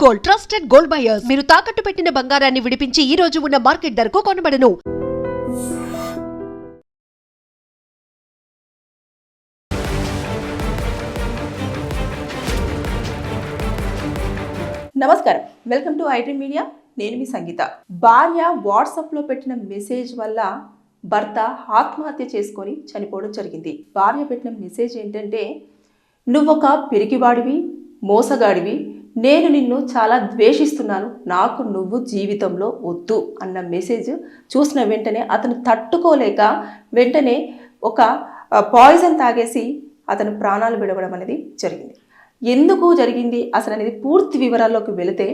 Gold, trusted gold buyers. మీరు తాకట్టు పెట్టిన బంగారాన్ని విడిపించి ఈ రోజు ఉన్న మార్కెట్ ధరకు కొనబడను. నమస్కారం, వెల్కమ్ టు ఐడ్రీమ్ మీడియా. నేను మీ సంగీత. భార్య వాట్సాప్లో పెట్టిన మెసేజ్ వల్ల భర్త ఆత్మహత్య చేసుకొని చనిపోవడం జరిగింది. భార్య పెట్టిన మెసేజ్ ఏంటంటే, నువ్వొక పిరికివాడివి, మోసగాడివి, నేను నిన్ను చాలా ద్వేషిస్తున్నాను, నాకు నువ్వు జీవితంలో వద్దు అన్న మెసేజ్ చూసిన వెంటనే అతను తట్టుకోలేక వెంటనే ఒక పాయిజన్ తాగేసి అతను ప్రాణాలు విడవడం అనేది జరిగింది. ఎందుకు జరిగింది అసలు అనేది పూర్తి వివరాల్లోకి వెళితే,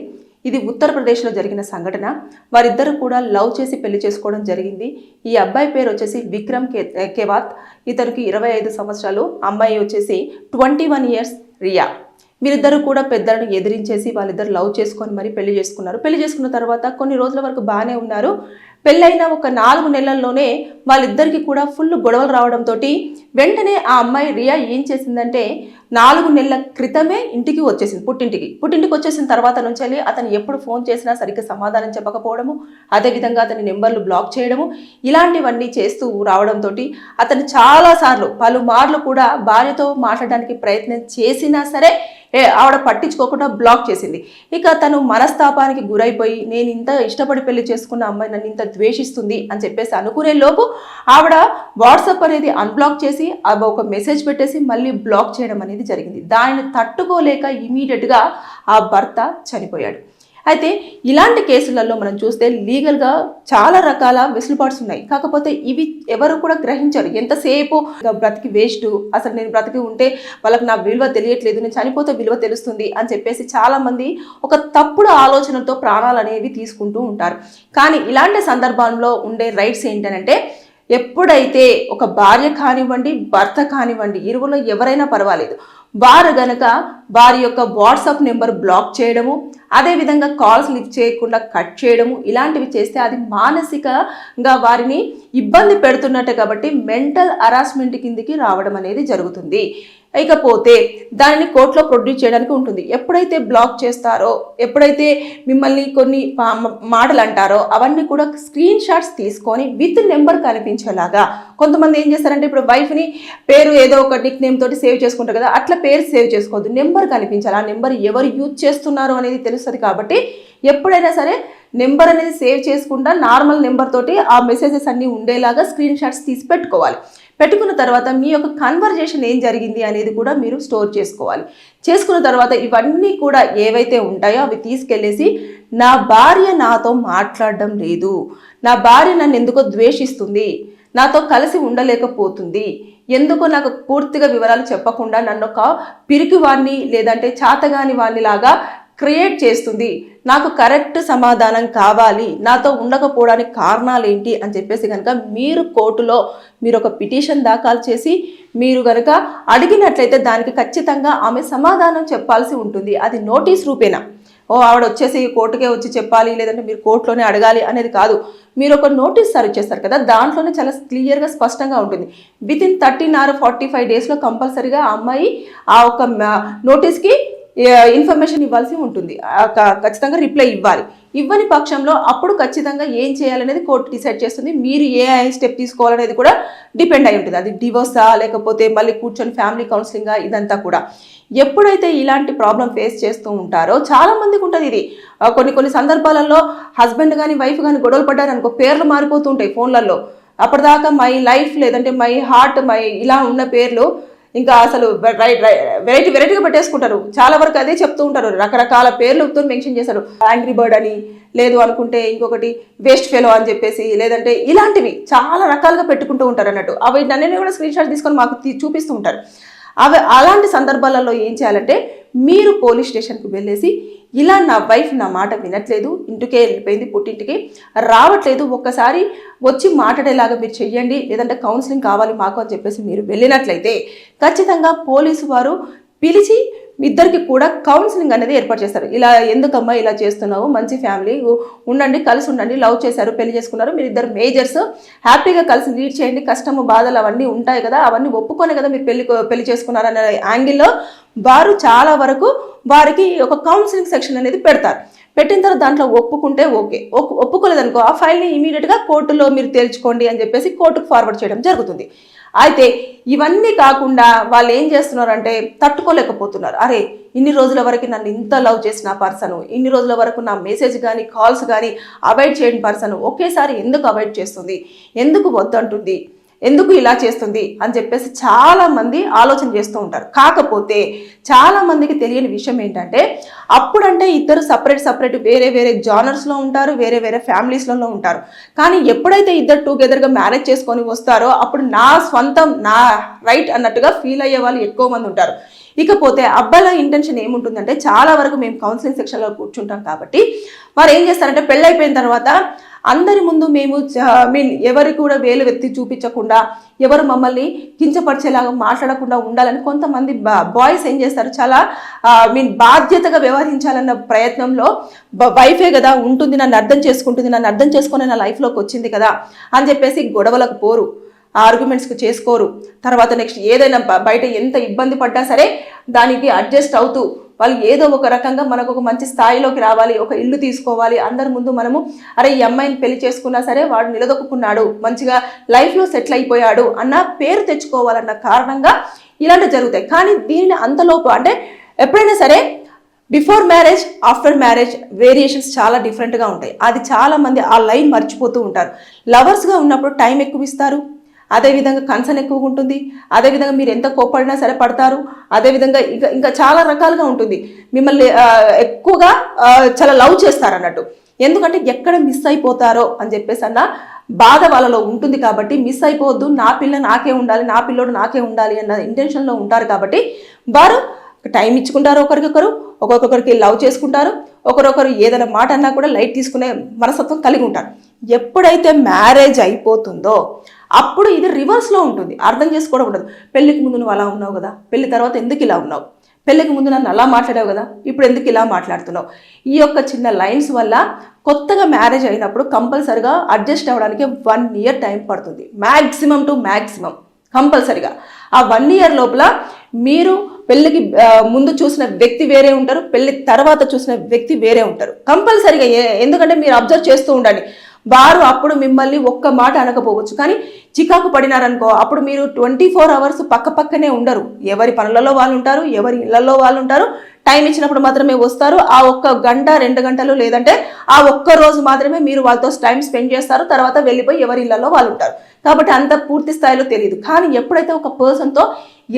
ఇది ఉత్తరప్రదేశ్లో జరిగిన సంఘటన. వారిద్దరూ కూడా లవ్ చేసి పెళ్లి చేసుకోవడం జరిగింది. ఈ అబ్బాయి పేరు వచ్చేసి విక్రమ్ కేవాత్. ఇతనికి 25 సంవత్సరాలు, అమ్మాయి వచ్చేసి 21 ఇయర్స్ రియా. వీరిద్దరూ కూడా పెద్దలను ఎదిరించేసి వాళ్ళిద్దరు లవ్ చేసుకొని మరి పెళ్లి చేసుకున్నారు. పెళ్లి చేసుకున్న తర్వాత కొన్ని రోజుల వరకు బాగానే ఉన్నారు. పెళ్ళైన ఒక 4 నెలల్లోనే వాళ్ళిద్దరికి కూడా ఫుల్ గొడవలు రావడంతో వెంటనే ఆ అమ్మాయి రియా ఏం చేసిందంటే, 4 నెలల క్రితమే ఇంటికి వచ్చేసింది, పుట్టింటికి వచ్చేసిన తర్వాత నుంచి అతను ఎప్పుడు ఫోన్ చేసినా సరిగ్గా సమాధానం చెప్పకపోవడము, అదేవిధంగా అతని నెంబర్లు బ్లాక్ చేయడము, ఇలాంటివన్నీ చేస్తూ రావడంతో అతను చాలాసార్లు పలుమార్లు కూడా భార్యతో మాట్లాడడానికి ప్రయత్నం చేసినా సరే ఆవిడ పట్టించుకోకుండా బ్లాక్ చేసింది. ఇక తను మనస్తాపానికి గురైపోయి, నేను ఇంత ఇష్టపడి పెళ్లి చేసుకున్న అమ్మాయి నన్ను ఇంత ద్వేషిస్తుంది అని చెప్పేసి అనుకునే లోపు ఆవిడ వాట్సాప్ అనేది అన్బ్లాక్ చేసి ఒక మెసేజ్ పెట్టేసి మళ్ళీ బ్లాక్ చేయడం అనేది జరిగింది. దానిని తట్టుకోలేక ఇమీడియట్గా ఆ భర్త చనిపోయాడు. అయితే ఇలాంటి కేసులలో మనం చూస్తే లీగల్గా చాలా రకాల వెసులుబాట్స్ ఉన్నాయి. కాకపోతే ఇవి ఎవరు కూడా గ్రహించరు. ఎంతసేపు బ్రతికి వేస్ట్, అసలు నేను బ్రతికి ఉంటే వాళ్ళకి నా విలువ తెలియట్లేదు, నేను చనిపోతే విలువ తెలుస్తుంది అని చెప్పేసి చాలామంది ఒక తప్పుడు ఆలోచనతో ప్రాణాలు అనేవి తీసుకుంటూ ఉంటారు. కానీ ఇలాంటి సందర్భంలో ఉండే రైట్స్ ఏంటంటే, ఎప్పుడైతే ఒక భార్య కానివ్వండి, భర్త కానివ్వండి, ఇరువులో ఎవరైనా పర్వాలేదు, వారు గనక వారి యొక్క వాట్సాప్ నెంబర్ బ్లాక్ చేయడము, అదేవిధంగా కాల్స్ లిఫ్ట్ చేయకుండా కట్ చేయడము, ఇలాంటివి చేస్తే అది మానసికంగా వారిని ఇబ్బంది పెడుతున్నట్టే. కాబట్టి మెంటల్ హరాస్మెంట్ కిందికి రావడం అనేది జరుగుతుంది. ఇకపోతే దానిని కోర్టులో ప్రొడ్యూస్ చేయడానికి ఉంటుంది. ఎప్పుడైతే బ్లాక్ చేస్తారో, ఎప్పుడైతే మిమ్మల్ని కొన్ని మాటలు అంటారో, అవన్నీ కూడా స్క్రీన్ షాట్స్ తీసుకొని విత్ నెంబర్ కనిపించేలాగా, కొంతమంది ఏం చేస్తారంటే, ఇప్పుడు వైఫ్ని పేరు ఏదో ఒక నిక్ నేమ్ తోటి సేవ్ చేసుకుంటారు కదా, అట్లా పేరు సేవ్ చేసుకోవద్దు, నెంబర్ కనిపించాలి. ఆ నెంబర్ ఎవరు యూజ్ చేస్తున్నారో అనేది తెలుస్తుంది. కాబట్టి ఎప్పుడైనా సరే నెంబర్ అనేది సేవ్ చేసుకుంటా నార్మల్ నెంబర్ తోటి ఆ మెసేజెస్ అన్నీ ఉండేలాగా స్క్రీన్ షాట్స్ తీసి పెట్టుకోవాలి. పెట్టుకున్న తర్వాత మీ యొక్క కన్వర్జేషన్ ఏం జరిగింది అనేది కూడా మీరు స్టోర్ చేసుకోవాలి. చేసుకున్న తర్వాత ఇవన్నీ కూడా ఏవైతే ఉంటాయో అవి తీసుకెళ్ళేసి, నా భార్య నాతో మాట్లాడడం లేదు, నా భార్య నన్ను ఎందుకో ద్వేషిస్తుంది, నాతో కలిసి ఉండలేకపోతుంది, ఎందుకో నాకు పూర్తిగా వివరాలు చెప్పకుండా నన్ను ఒక పిరికివాణ్ణి లేదంటే చాతగాని వాణ్ణి లాగా క్రియేట్ చేస్తుంది, నాకు కరెక్ట్ సమాధానం కావాలి, నాతో ఉండకపోవడానికి కారణాలు ఏంటి అని చెప్పేసి కనుక మీరు కోర్టులో మీరు ఒక పిటిషన్ దాఖలు చేసి మీరు కనుక అడిగినట్లయితే దానికి ఖచ్చితంగా ఆమె సమాధానం చెప్పాల్సి ఉంటుంది. అది నోటీస్ రూపేనా, ఆవిడ వచ్చేసి కోర్టుకే వచ్చి చెప్పాలి, లేదంటే మీరు కోర్టులోనే అడగాలి అనేది కాదు. మీరు ఒక నోటీస్ సర్వ్ చేస్తారు కదా, దాంట్లోనే చాలా క్లియర్గా స్పష్టంగా ఉంటుంది. వితిన్ 13 or 45 డేస్లో కంపల్సరీగా ఆ అమ్మాయి ఆ ఒక నోటీస్కి ఇన్ఫర్మేషన్ ఇవ్వాల్సి ఉంటుంది. ఖచ్చితంగా రిప్లై ఇవ్వాలి. ఇవ్వని పక్షంలో అప్పుడు ఖచ్చితంగా ఏం చేయాలనేది కోర్టు డిసైడ్ చేస్తుంది. మీరు ఏ స్టెప్ తీసుకోవాలనేది కూడా డిపెండ్ అయి ఉంటుంది. అది డివోర్సా లేకపోతే మళ్ళీ కూర్చొని ఫ్యామిలీ కౌన్సిలింగా, ఇదంతా కూడా. ఎప్పుడైతే ఇలాంటి ప్రాబ్లం ఫేస్ చేస్తూ ఉంటారో చాలా మందికి ఉంటుంది ఇది. కొన్ని సందర్భాలలో హస్బెండ్ కానీ వైఫ్ కానీ గొడవలు పడ్డారనుకో, పేర్లు మారిపోతూ ఉంటాయి ఫోన్లలో. అప్పటిదాకా మై లైఫ్ లేదంటే మై హార్ట్, మై ఇలా ఉన్న పేర్లు ఇంకా అసలు వెరైటీగా పెట్టేసుకుంటారు. చాలా వరకు అదే చెప్తూ ఉంటారు, రకరకాల పేర్లతో మెన్షన్ చేశారు. యాంగ్రీ బర్డ్ అని, లేదు అనుకుంటే ఇంకొకటి వేస్ట్ ఫెలో అని చెప్పేసి, లేదంటే ఇలాంటివి చాలా రకాలుగా పెట్టుకుంటూ ఉంటారు అన్నట్టు. అవి నన్ను కూడా స్క్రీన్ షాట్ తీసుకొని మాకు చూపిస్తూ ఉంటారు. అలాంటి సందర్భాలలో ఏం చేయాలంటే, మీరు పోలీస్ స్టేషన్కి వెళ్ళేసి, ఇలా నా వైఫ్ నా మాట వినట్లేదు, ఇంటికే వెళ్ళిపోయింది, పుట్టింటికి రావట్లేదు, ఒక్కసారి వచ్చి మాట్లాడేలాగా మీరు చెయ్యండి, లేదంటే కౌన్సిలింగ్ కావాలి మాకు అని చెప్పేసి మీరు వెళ్ళినట్లయితే ఖచ్చితంగా పోలీసు వారు పిలిచి ఇద్దరికి కూడా కౌన్సిలింగ్ అనేది ఏర్పాటు చేస్తారు. ఇలా ఎందుకమ్మా ఇలా చేస్తున్నావు, మంచి ఫ్యామిలీ ఉండండి, కలిసి ఉండండి, లవ్ చేశారు, పెళ్లి చేసుకున్నారు, మీరు ఇద్దరు మేజర్స్, హ్యాపీగా కలిసి లీడ్ చేయండి, కష్టము బాధలు అవన్నీ ఉంటాయి కదా, అవన్నీ ఒప్పుకొని కదా మీరు పెళ్లి చేసుకున్నారనే యాంగిల్లో వారు చాలా వరకు వారికి ఒక కౌన్సిలింగ్ సెక్షన్ అనేది పెడతారు. పెట్టిన తర్వాత దాంట్లో ఒప్పుకుంటే ఓకే, ఒప్పుకోలేదనుకో ఆ ఫైల్ని ఇమీడియట్గా కోర్టులో మీరు తేల్చుకోండి అని చెప్పేసి కోర్టుకు ఫార్వర్డ్ చేయడం జరుగుతుంది. అయితే ఇవన్నీ కాకుండా వాళ్ళు ఏం చేస్తున్నారంటే తట్టుకోలేకపోతున్నారు. అరే ఇన్ని రోజుల వరకు నన్ను ఇంత లవ్ చేసిన పర్సన్, ఇన్ని రోజుల వరకు నా మెసేజ్ కానీ కాల్స్ కానీ అవాయిడ్ చేయని పర్సన్ ఒకేసారి ఎందుకు అవాయిడ్ చేస్తుంది, ఎందుకు వద్దంటుంది, ఎందుకు ఇలా చేస్తుంది అని చెప్పేసి చాలామంది ఆలోచన చేస్తూ ఉంటారు. కాకపోతే చాలామందికి తెలియని విషయం ఏంటంటే అప్పుడంటే ఇద్దరు సపరేట్ వేరే వేరే జానర్స్లో ఉంటారు, వేరే వేరే ఫ్యామిలీస్లలో ఉంటారు. కానీ ఎప్పుడైతే ఇద్దరు టుగెదర్గా మ్యారేజ్ చేసుకొని వస్తారో అప్పుడు నా స్వంతం, నా రైట్ అన్నట్టుగా ఫీల్ అయ్యే వాళ్ళు ఎక్కువ మంది ఉంటారు. ఇకపోతే అబ్బాయిల ఇంటెన్షన్ ఏముంటుందంటే చాలా వరకు మేము కౌన్సిలింగ్ సెక్షన్లో కూర్చుంటాం కాబట్టి వారు ఏం చేస్తారంటే పెళ్ళైపోయిన తర్వాత అందరి ముందు మేము ఎవరికి కూడా వేలు వెత్తి చూపించకుండా, ఎవరు మమ్మల్ని కించపరిచేలాగా మాట్లాడకుండా ఉండాలని కొంతమంది బాయ్స్ ఏం చేస్తారు, చాలా బాధ్యతగా వ్యవహరించాలన్న ప్రయత్నంలో వైఫే కదా ఉంటుంది, నన్ను అర్థం చేసుకుంటుంది, నన్ను అర్థం చేసుకుని నా లైఫ్లోకి వచ్చింది కదా అని చెప్పేసి గొడవలకు పోరు, ఆర్గ్యుమెంట్స్కి చేసుకోరు. తర్వాత నెక్స్ట్ ఏదైనా బయట ఎంత ఇబ్బంది పడ్డా సరే దానికి అడ్జస్ట్ అవుతూ వాళ్ళు ఏదో ఒక రకంగా మనకు ఒక మంచి స్థాయిలోకి రావాలి, ఒక ఇల్లు తీసుకోవాలి, అందరి ముందు మనము అరే ఈ అమ్మాయిని పెళ్లి చేసుకున్నా సరే వాడు నిలదొక్కున్నాడు, మంచిగా లైఫ్లో సెటిల్ అయిపోయాడు అన్న పేరు తెచ్చుకోవాలన్న కారణంగా ఇలాంటివి జరుగుతాయి. కానీ దీనిని అంతలోపు అంటే ఎప్పుడైనా సరే before marriage after marriage variations చాలా డిఫరెంట్గా ఉంటాయి. అది చాలామంది ఆ లైన్ మర్చిపోతూ ఉంటారు. లవర్స్గా ఉన్నప్పుడు టైం ఎక్కువ ఇస్తారు, అదేవిధంగా కన్సర్న్ ఎక్కువగా ఉంటుంది, అదేవిధంగా మీరు ఎంత కోప్పడినా సరే పడతారు, అదేవిధంగా ఇంకా చాలా రకాలుగా ఉంటుంది. మిమ్మల్ని ఎక్కువగా చాలా లవ్ చేస్తారు అన్నట్టు. ఎందుకంటే ఎక్కడ మిస్ అయిపోతారో అని చెప్పేసి అన్న బాధ వాళ్ళలో ఉంటుంది. కాబట్టి మిస్ అయిపోవద్దు, నా పిల్ల నాకే ఉండాలి, నా పిల్లోడు నాకే ఉండాలి అన్న ఇంటెన్షన్లో ఉంటారు. కాబట్టి వారు టైం ఇచ్చుకుంటారు, ఒకరికొకరు ఒక్కొక్కరికి లవ్ చేసుకుంటారు, ఒకరొకరు ఏదైనా మాట అన్నా కూడా లైట్ తీసుకునే మనస్తత్వం కలిగి ఉంటారు. ఎప్పుడైతే మ్యారేజ్ అయిపోతుందో అప్పుడు ఇది రివర్స్లో ఉంటుంది, అర్థం చేసుకోవడం ఉండదు. పెళ్ళికి ముందు నువ్వు అలా ఉన్నావు కదా, పెళ్లి తర్వాత ఎందుకు ఇలా ఉన్నావు, పెళ్ళికి ముందు నన్ను అలా మాట్లాడావు కదా, ఇప్పుడు ఎందుకు ఇలా మాట్లాడుతున్నావు. ఈ యొక్క చిన్న లైన్స్ వల్ల కొత్తగా మ్యారేజ్ అయినప్పుడు కంపల్సరిగా అడ్జస్ట్ అవ్వడానికి 1 year టైం పడుతుంది, మ్యాక్సిమం టు మ్యాక్సిమం కంపల్సరిగా. ఆ 1 year లోపల మీరు పెళ్ళికి ముందు చూసిన వ్యక్తి వేరే ఉంటారు, పెళ్లి తర్వాత చూసిన వ్యక్తి వేరే ఉంటారు కంపల్సరిగా. ఎందుకంటే మీరు అబ్జర్వ్ చేస్తూ ఉండండి, వారు అప్పుడు మిమ్మల్ని ఒక్క మాట అనకపోవచ్చు, కానీ చికాకు పడినారనుకో అప్పుడు మీరు 24 hours పక్కనే ఉండరు. ఎవరి పనులలో వాళ్ళు ఉంటారు, ఎవరి ఇళ్లలో వాళ్ళు ఉంటారు. టైం ఇచ్చినప్పుడు మాత్రమే వస్తారు. ఆ 1 గంట 2 గంటలు లేదంటే ఆ ఒక్క రోజు మాత్రమే మీరు వాళ్ళతో టైం స్పెండ్ చేస్తారు, తర్వాత వెళ్ళిపోయి ఎవరి ఇళ్లలో వాళ్ళు ఉంటారు. కాబట్టి అంత పూర్తి స్థాయిలో తెలియదు. కానీ ఎప్పుడైతే ఒక పర్సన్తో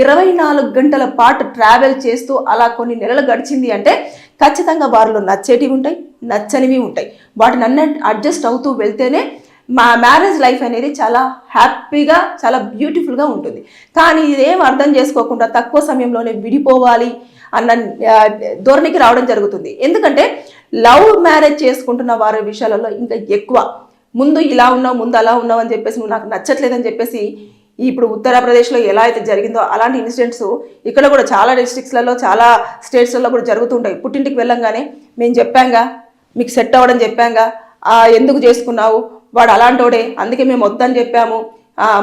24 గంటల పాటు ట్రావెల్ చేస్తూ అలా కొన్ని నెలలు గడిచింది అంటే ఖచ్చితంగా వారిలో నచ్చేటివి ఉంటాయి, నచ్చనివి ఉంటాయి. వాటిని అన్నీ అడ్జస్ట్ అవుతూ వెళ్తేనే మా మ్యారేజ్ లైఫ్ అనేది చాలా హ్యాపీగా, చాలా బ్యూటిఫుల్గా ఉంటుంది. కానీ ఇదేం అర్థం చేసుకోకుండా తక్కువ సమయంలోనే విడిపోవాలి అన్న ధోరణికి రావడం జరుగుతుంది. ఎందుకంటే లవ్ మ్యారేజ్ చేసుకుంటున్న వారి విషయాలలో ఇంకా ఎక్కువ ముందు ఇలా ఉన్నావు, ముందు అలా ఉన్నావు అని చెప్పేసి, నువ్వు నాకు నచ్చట్లేదని చెప్పేసి, ఇప్పుడు ఉత్తరప్రదేశ్లో ఎలా అయితే జరిగిందో అలాంటి ఇన్సిడెంట్స్ ఇక్కడ కూడా చాలా డిస్ట్రిక్ట్స్లలో, చాలా స్టేట్స్లలో కూడా జరుగుతుంటాయి. పుట్టింటికి వెళ్ళంగానే మేము చెప్పాంగా, మీకు సెట్ అవ్వడం చెప్పాంగా, ఎందుకు చేసుకున్నావు, వాడు అలాంటోడే, అందుకే మేము వద్దని చెప్పాము,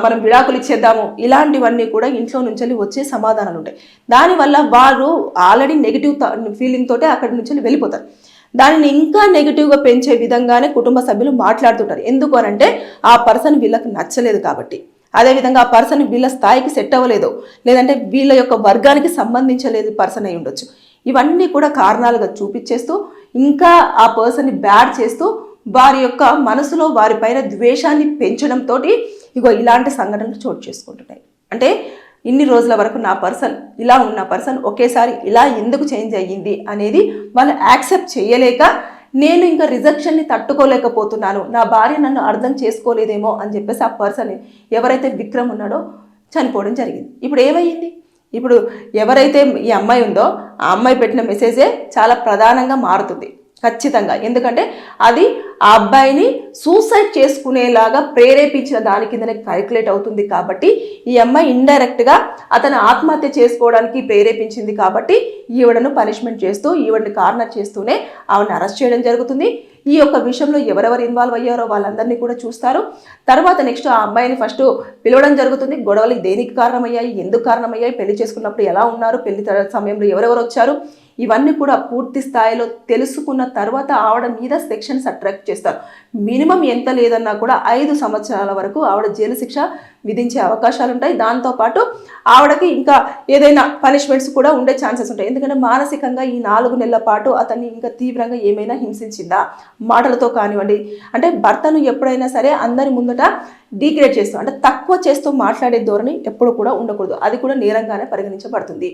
మనం విడాకులు ఇచ్చేద్దాము, ఇలాంటివన్నీ కూడా ఇంట్లో నుంచి వచ్చే సమాధానాలు ఉంటాయి. దానివల్ల వారు ఆల్రెడీ నెగిటివ్ ఫీలింగ్ తోటే అక్కడి నుంచి వెళ్ళిపోతారు. దానిని ఇంకా నెగిటివ్గా పెంచే విధంగానే కుటుంబ సభ్యులు మాట్లాడుతుంటారు. ఎందుకు అనంటే ఆ పర్సన్ వీళ్ళకి నచ్చలేదు కాబట్టి, అదేవిధంగా ఆ పర్సన్ వీళ్ళ స్థాయికి సెట్ అవ్వలేదు, లేదంటే వీళ్ళ యొక్క వర్గానికి సంబంధించలేదు పర్సన్ అయి ఉండొచ్చు. ఇవన్నీ కూడా కారణాలుగా చూపించేస్తూ ఇంకా ఆ పర్సన్ని బ్యాడ్ చేస్తూ వారి యొక్క మనసులో వారిపైన ద్వేషాన్ని పెంచడంతో ఇగో ఇలాంటి సంఘటనలు చోటు చేసుకుంటున్నాయి. అంటే ఇన్ని రోజుల వరకు నా పర్సన్ ఇలా ఉన్న పర్సన్ ఒకేసారి ఇలా ఎందుకు చేంజ్ అయ్యింది అనేది వాళ్ళు యాక్సెప్ట్ చేయలేక, నేను ఇంకా రిజెక్షన్ని తట్టుకోలేకపోతున్నాను, నా భార్య నన్ను అర్థం చేసుకోలేదేమో అని చెప్పేసి ఆ పర్సన్ ఎవరైతే విక్రమ్ ఉన్నాడో చనిపోవడం జరిగింది. ఇప్పుడు ఏమయ్యింది, ఇప్పుడు ఎవరైతే ఈ అమ్మాయి ఉందో ఆ అమ్మాయి పెట్టిన మెసేజే చాలా ప్రధానంగా మారుతుంది. ఖచ్చితంగా. ఎందుకంటే అది ఆ అబ్బాయిని సూసైడ్ చేసుకునేలాగా ప్రేరేపించిన దాని కిందనే క్యాల్కులేట్ అవుతుంది కాబట్టి ఈ అమ్మాయి ఇండైరెక్ట్గా అతను ఆత్మహత్య చేసుకోవడానికి ప్రేరేపించింది కాబట్టి ఈవిడను పనిష్మెంట్ చేస్తూ ఈవిడని కార్నర్ చేస్తూనే ఆవిడని అరెస్ట్ చేయడం జరుగుతుంది. ఈ యొక్క విషయంలో ఎవరెవరు ఇన్వాల్వ్ అయ్యారో వాళ్ళందరినీ కూడా చూస్తారు. తర్వాత నెక్స్ట్ ఆ అమ్మాయిని ఫస్ట్ పిలవడం జరుగుతుంది. గొడవలు దేనికి కారణమయ్యాయి, ఎందుకు కారణమయ్యాయి, పెళ్లి చేసుకున్నప్పుడు ఎలా ఉన్నారు, పెళ్లి సమయంలో ఎవరెవరు వచ్చారు, ఇవన్నీ కూడా పూర్తి స్థాయిలో తెలుసుకున్న తర్వాత ఆవిడ మీద సెక్షన్స్ అట్రాక్ట్ చేస్తారు. మినిమం ఎంత లేదన్నా కూడా 5 సంవత్సరాల వరకు ఆవిడ జైలు శిక్ష విధించే అవకాశాలు ఉంటాయి. దాంతోపాటు ఆవిడకి ఇంకా ఏదైనా పనిష్మెంట్స్ కూడా ఉండే ఛాన్సెస్ ఉంటాయి. ఎందుకంటే మానసికంగా ఈ 4 నెలల పాటు అతన్ని ఇంకా తీవ్రంగా ఏమైనా హింసించిందా, మాటలతో కానివ్వండి, అంటే భర్తను ఎప్పుడైనా సరే అందరి ముందట డీగ్రేడ్ చేస్తూ అంటే తక్కువ చేస్తూ మాట్లాడే ధోరణి ఎప్పుడు కూడా ఉండకూడదు. అది కూడా నేరంగానే పరిగణించబడుతుంది.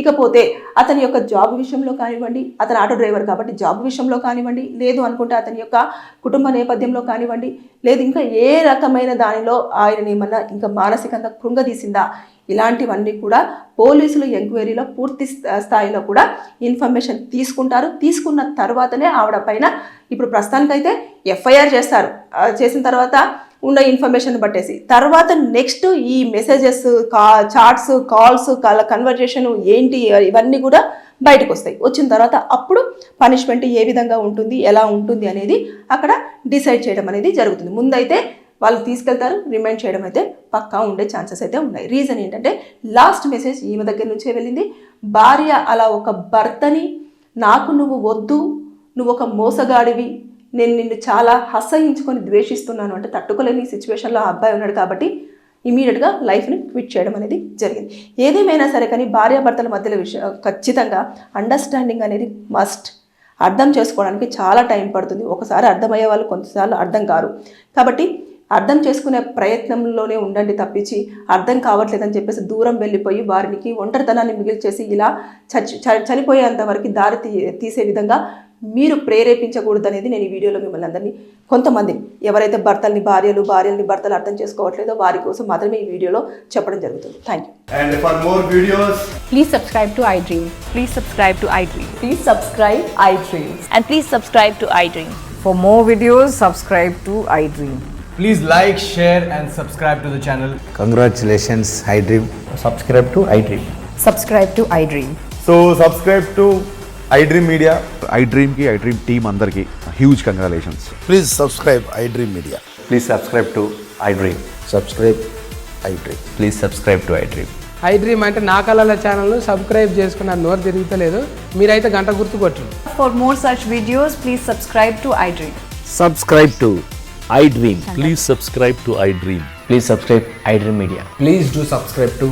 ఇకపోతే అతని యొక్క జాబ్ విషయంలో కానివ్వండి, అతను ఆటో డ్రైవర్ కాబట్టి జాబ్ విషయంలో కానివ్వండి, లేదు అనుకుంటే అతని యొక్క కుటుంబ నేపథ్యంలో కానివ్వండి, లేదు ఇంకా ఏ రకమైన దానిలో ఆయన ఏమన్నా ఇంకా మానసికంగా కృంగదీసిందా, ఇలాంటివన్నీ కూడా పోలీసులు ఎంక్వైరీలో పూర్తి స్థాయిలో కూడా ఇన్ఫర్మేషన్ తీసుకుంటారు. తీసుకున్న తర్వాతనే ఆవిడ పైన ఇప్పుడు ప్రస్తుతానికైతే ఎఫ్ఐఆర్ చేస్తారు. చేసిన తర్వాత ఉన్న ఇన్ఫర్మేషన్ బట్టేసి తర్వాత నెక్స్ట్ ఈ మెసేజెస్, చాట్స్, కాల్స్, కన్వర్జేషన్ ఏంటి ఇవన్నీ కూడా బయటకు వస్తాయి. వచ్చిన తర్వాత అప్పుడు పనిష్మెంట్ ఏ విధంగా ఉంటుంది, ఎలా ఉంటుంది అనేది అక్కడ డిసైడ్ చేయడం అనేది జరుగుతుంది. ముందైతే వాళ్ళు తీసుకెళ్తారు, రిమైండ్ చేయడం అయితే పక్కా ఉండే ఛాన్సెస్ అయితే ఉన్నాయి. రీజన్ ఏంటంటే లాస్ట్ మెసేజ్ ఈమె దగ్గర నుంచే వెళ్ళింది. భార్య అలా ఒక భర్తని నాకు నువ్వు వద్దు, నువ్వు ఒక మోసగాడివి, నేను నిన్ను చాలా అసహించుకొని ద్వేషిస్తున్నాను అంటే తట్టుకోలేని సిచ్యువేషన్లో ఆ అబ్బాయి ఉన్నాడు కాబట్టి ఇమీడియట్గా లైఫ్ని క్విట్ చేయడం అనేది జరిగింది. ఏదేమైనా సరే కానీ భార్యాభర్తల మధ్యలో ఖచ్చితంగా అండర్స్టాండింగ్ అనేది మస్ట్. అర్థం చేసుకోవడానికి చాలా టైం పడుతుంది. ఒకసారి అర్థమయ్యే వాళ్ళు కొంతసార్లు అర్థం కారు. కాబట్టి అర్థం చేసుకునే ప్రయత్నంలోనే ఉండండి తప్పించి అర్థం కావట్లేదని చెప్పేసి దూరం వెళ్ళిపోయి వారికి ఒంటరితనాన్ని మిగిల్చేసి ఇలా చనిపోయేంత వరకు దారి తీసే విధంగా మీరు ప్రేరేపించకూడదు అనేది నేను ఈ వీడియోలో మిమ్మల్ని అందరినీ కొంతమంది ఎవరైతే భార్యల్ని భర్తలు అర్థం చేసుకోవట్లేదో వారి కోసం మాత్రమే ఈ వీడియోలో చెప్పడం జరుగుతుంది. Thank you. And for more videos, Please subscribe to iDream. Please subscribe to iDream. Please subscribe iDream. And please subscribe to iDream. For more videos, subscribe to iDream. please like, share and subscribe to the channel. Congratulations, iDream. subscribe to iDream. Subscribe to iDream. So subscribe to iDream Media. iDream team అందరికి huge congratulations. Please subscribe iDream Media. Please subscribe to iDream. Subscribe iDream. Please subscribe to iDream. iDream అంటే నా కళల ఛానల్ను subscribe చేసుకున్న నోరు తిరుగుతలేదు. మీరైతే గంట గుర్తు కొట్టండి. For more such videos, please subscribe to iDream. Subscribe to iDream. Please subscribe to iDream. Please subscribe iDream Media. Please do subscribe to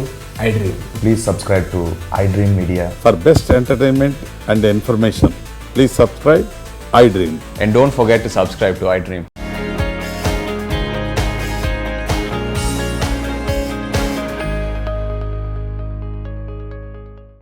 iDream. Please subscribe to iDream Media. For best entertainment and information, please subscribe iDream. And don't forget to subscribe to iDream.